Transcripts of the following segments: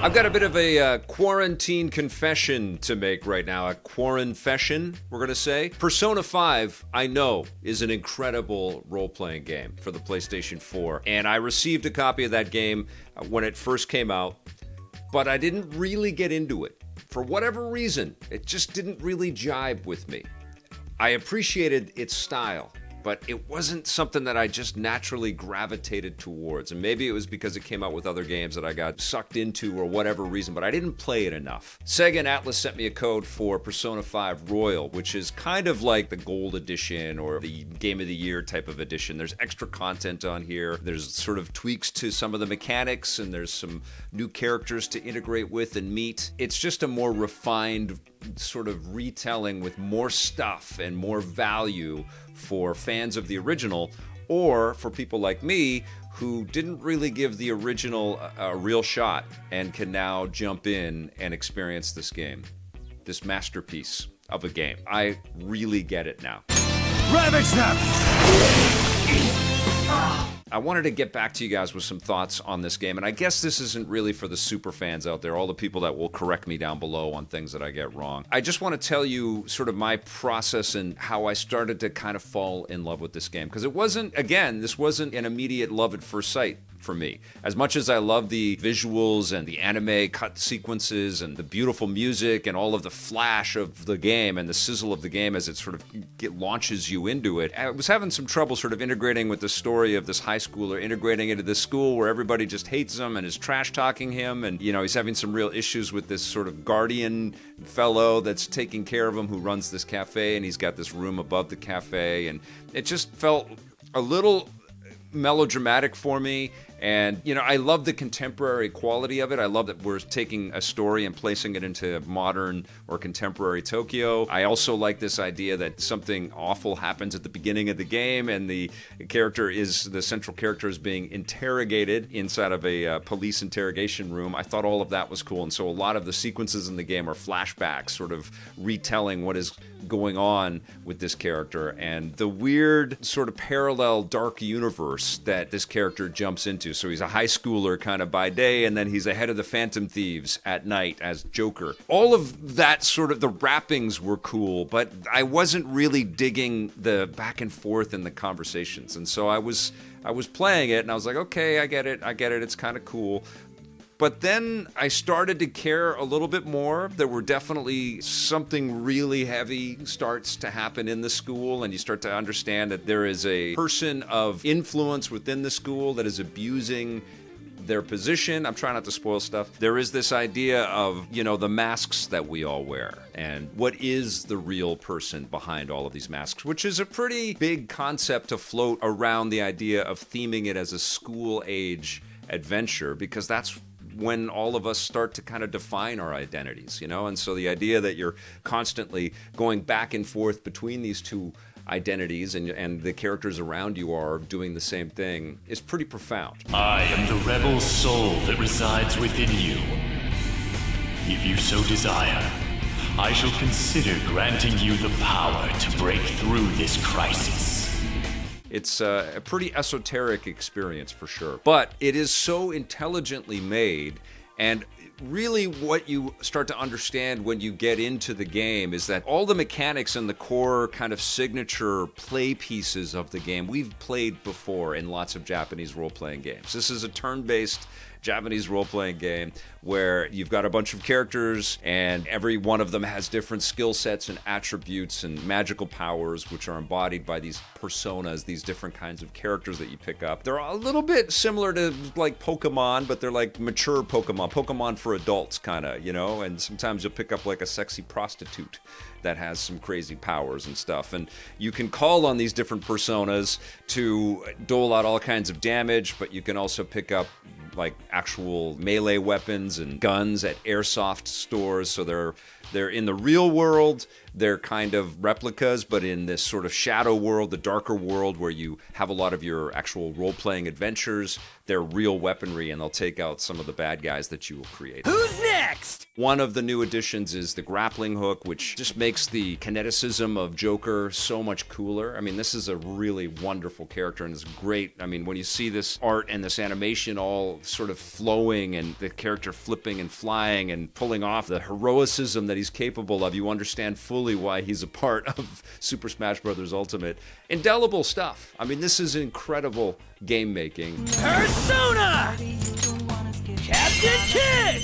I've got a bit of a quarantine confession to make right now. A quaranfession, we're going to say. Persona 5, I know, is an incredible role-playing game for the PlayStation 4. And I received a copy of that game when it first came out, but I didn't really get into it. For whatever reason, it just didn't really jibe with me. I appreciated its style, but it wasn't something that I just naturally gravitated towards. And maybe it was because it came out with other games that I got sucked into or whatever reason, but I didn't play it enough. Sega and Atlas sent me a code for Persona 5 Royal, which is kind of like the Gold Edition or the Game of the Year type of edition. There's extra content on here. There's sort of tweaks to some of the mechanics, and there's some new characters to integrate with and meet. It's just a more refined sort of retelling with more stuff and more value for fans of the original, or for people like me who didn't really give the original a real shot and can now jump in and experience this game, this masterpiece of a game. I really get it now. Ravage them! I wanted to get back to you guys with some thoughts on this game, and I guess this isn't really for the super fans out there, all the people that will correct me down below on things that I get wrong. I just want to tell you sort of my process and how I started to kind of fall in love with this game, because it wasn't, again, this wasn't an immediate love at first sight for me. As much as I love the visuals and the anime cut sequences and the beautiful music and all of the flash of the game and the sizzle of the game as it sort of launches you into it, I was having some trouble sort of integrating with the story of this high schooler, integrating into this school where everybody just hates him and is trash talking him, and you know, he's having some real issues with this sort of guardian fellow that's taking care of him who runs this cafe, and he's got this room above the cafe, and it just felt a little melodramatic for me. And, you know, I love the contemporary quality of it. I love that we're taking a story and placing it into modern or contemporary Tokyo. I also like this idea that something awful happens at the beginning of the game, and the central character is being interrogated inside of a police interrogation room. I thought all of that was cool. And so a lot of the sequences in the game are flashbacks, sort of retelling what is going on with this character and the weird sort of parallel dark universe that this character jumps into. So he's a high schooler kind of by day, and then he's the head of the Phantom Thieves at night as Joker. All of that sort of, the wrappings were cool, but I wasn't really digging the back and forth in the conversations. And so I was playing it, and I was like, okay, I get it, it's kind of cool. But then I started to care a little bit more. There were definitely something really heavy starts to happen in the school, and you start to understand that there is a person of influence within the school that is abusing their position. I'm trying not to spoil stuff. There is this idea of, you know, the masks that we all wear, and what is the real person behind all of these masks, which is a pretty big concept to float around the idea of theming it as a school-age adventure, because that's when all of us start to kind of define our identities, you know? And so the idea that you're constantly going back and forth between these two identities and the characters around you are doing the same thing is pretty profound. I am the rebel soul that resides within you. If you so desire, I shall consider granting you the power to break through this crisis. It's a pretty esoteric experience for sure, but it is so intelligently made, and really what you start to understand when you get into the game is that all the mechanics and the core kind of signature play pieces of the game we've played before in lots of Japanese role-playing games. This is a turn-based Japanese role-playing game where you've got a bunch of characters, and every one of them has different skill sets and attributes and magical powers, which are embodied by these personas, these different kinds of characters that you pick up. They're a little bit similar to like Pokemon, but they're like mature Pokemon for adults kind of, you know, and sometimes you'll pick up like a sexy prostitute that has some crazy powers and stuff, and you can call on these different personas to dole out all kinds of damage, but you can also pick up like actual melee weapons and guns at airsoft stores. So they're in the real world, they're kind of replicas, but in this sort of shadow world, the darker world where you have a lot of your actual role-playing adventures, they're real weaponry, and they'll take out some of the bad guys that you will create. Who's next? next? One of the new additions is the grappling hook, which just makes the kineticism of Joker so much cooler. I mean, this is a really wonderful character, and it's great. I mean, when you see this art and this animation all sort of flowing and the character flipping and flying and pulling off the heroicism that he's capable of, you understand fully why he's a part of Super Smash Bros. Ultimate. Indelible stuff. I mean, this is incredible game making. Persona! Captain Kid!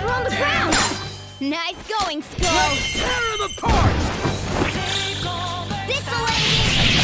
We're on the ground! Nice going, Skull! Tear him apart! This'll lady!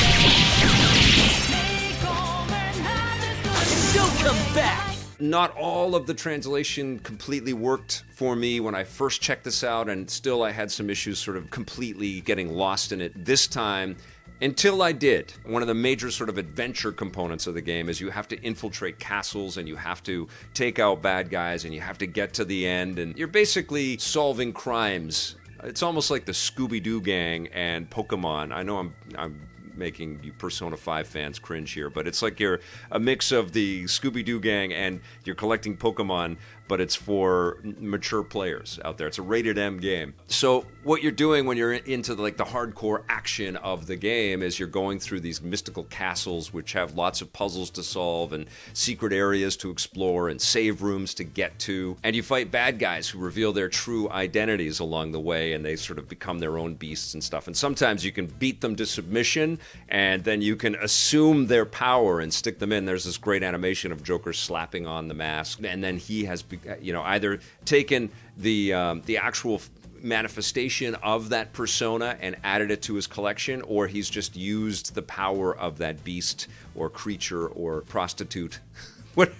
Don't come back! Not all of the translation completely worked for me when I first checked this out, and still I had some issues sort of completely getting lost in it this time. Until I did. One of the major sort of adventure components of the game is you have to infiltrate castles and you have to take out bad guys and you have to get to the end, and you're basically solving crimes. It's almost like the Scooby-Doo gang and Pokemon. I know I'm making you Persona 5 fans cringe here, but it's like you're a mix of the Scooby-Doo gang and you're collecting Pokemon, but it's for mature players out there. It's a rated M game. So what you're doing when you're into the hardcore action of the game is you're going through these mystical castles which have lots of puzzles to solve and secret areas to explore and save rooms to get to. And you fight bad guys who reveal their true identities along the way, and they sort of become their own beasts and stuff. And sometimes you can beat them to submission, and then you can assume their power and stick them in. There's this great animation of Joker slapping on the mask, and then he has either taken the actual manifestation of that persona and added it to his collection, or he's just used the power of that beast or creature or prostitute,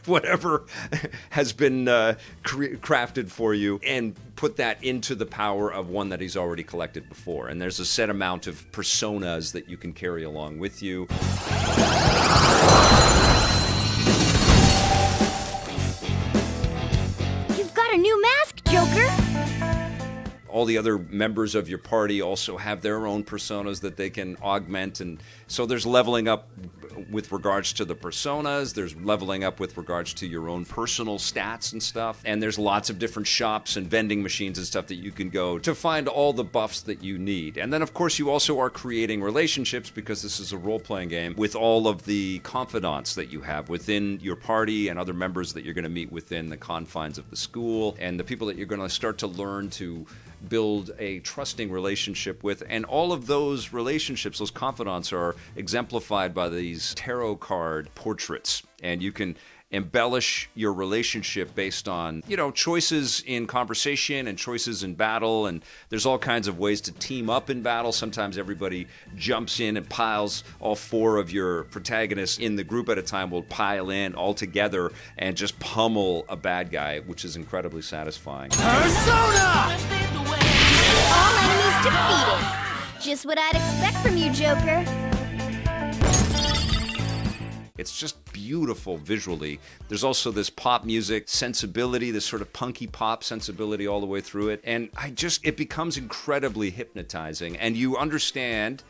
whatever has been crafted for you, and put that into the power of one that he's already collected before. And there's a set amount of personas that you can carry along with you. A new mask, Joker! All the other members of your party also have their own personas that they can augment, and so there's leveling up with regards to the personas, there's leveling up with regards to your own personal stats and stuff, and there's lots of different shops and vending machines and stuff that you can go to find all the buffs that you need. And then of course you also are creating relationships, because this is a role-playing game, with all of the confidants that you have within your party and other members that you're going to meet within the confines of the school, and the people that you're going to start to learn to build a trusting relationship with. And all of those relationships, those confidants, are exemplified by these tarot card portraits. And you can embellish your relationship based on, choices in conversation and choices in battle. And there's all kinds of ways to team up in battle. Sometimes everybody jumps in and piles, all four of your protagonists in the group at a time will pile in all together and just pummel a bad guy, which is incredibly satisfying. Persona! All enemies defeated. Just what I'd expect from you, Joker. It's just beautiful visually. There's also this pop music sensibility, this sort of punky pop sensibility all the way through it. And it becomes incredibly hypnotizing. And you understand,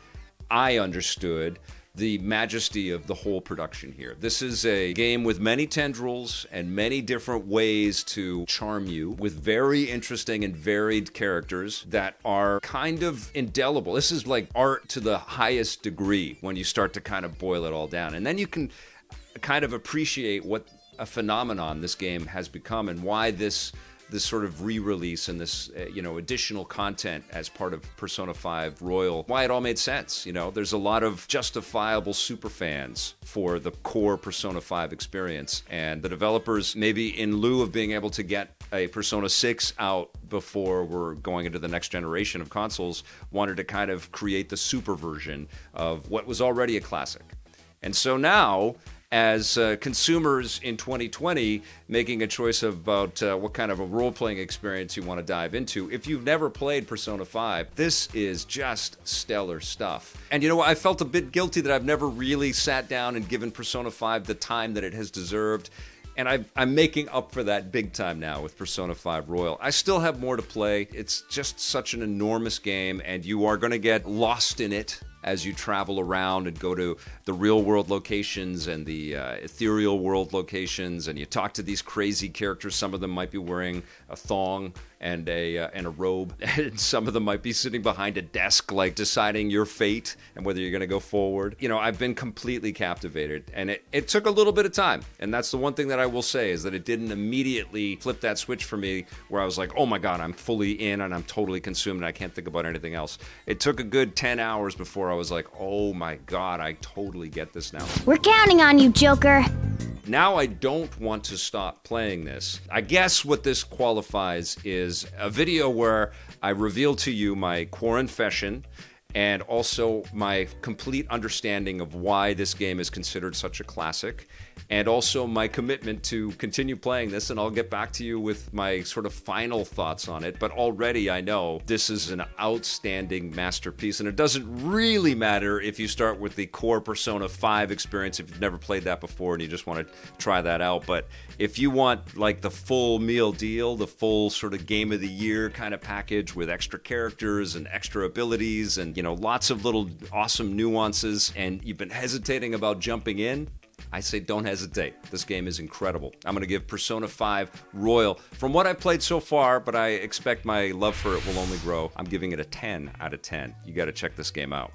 I understood, the majesty of the whole production here. This is a game with many tendrils and many different ways to charm you, with very interesting and varied characters that are kind of indelible. This is like art to the highest degree when you start to kind of boil it all down. And then you can kind of appreciate what a phenomenon this game has become, and why this sort of re-release and this additional content as part of Persona 5 Royal, why it all made sense. There's a lot of justifiable super fans for the core Persona 5 experience, and the developers, maybe in lieu of being able to get a Persona 6 out before we're going into the next generation of consoles, wanted to kind of create the super version of what was already a classic. And so now, as consumers in 2020 making a choice about what kind of a role-playing experience you want to dive into, if you've never played Persona 5, this is just stellar stuff. And I felt a bit guilty that I've never really sat down and given Persona 5 the time that it has deserved. And I'm making up for that big time now with Persona 5 Royal. I still have more to play. It's just such an enormous game, and you are going to get lost in it as you travel around and go to the real world locations and the ethereal world locations, and you talk to these crazy characters. Some of them might be wearing a thong and a robe, and some of them might be sitting behind a desk, like deciding your fate and whether you're going to go forward. You know, I've been completely captivated, and it took a little bit of time. And that's the one thing that I will say, is that it didn't immediately flip that switch for me where I was like, oh my God, I'm fully in and I'm totally consumed and I can't think about anything else. It took a good 10 hours before I was like, oh my God, I totally get this now. We're counting on you, Joker. Now I don't want to stop playing this. I guess what this qualifies is a video where I reveal to you my confession and also my complete understanding of why this game is considered such a classic, and also my commitment to continue playing this, and I'll get back to you with my sort of final thoughts on it. But already I know this is an outstanding masterpiece, and it doesn't really matter if you start with the core Persona 5 experience if you've never played that before and you just want to try that out. But if you want like the full meal deal, the full sort of game of the year kind of package with extra characters and extra abilities and, you know, lots of little awesome nuances, and you've been hesitating about jumping in, I say don't hesitate. This game is incredible. I'm going to give Persona 5 Royal, from what I've played so far, but I expect my love for it will only grow, I'm giving it a 10 out of 10. You got to check this game out.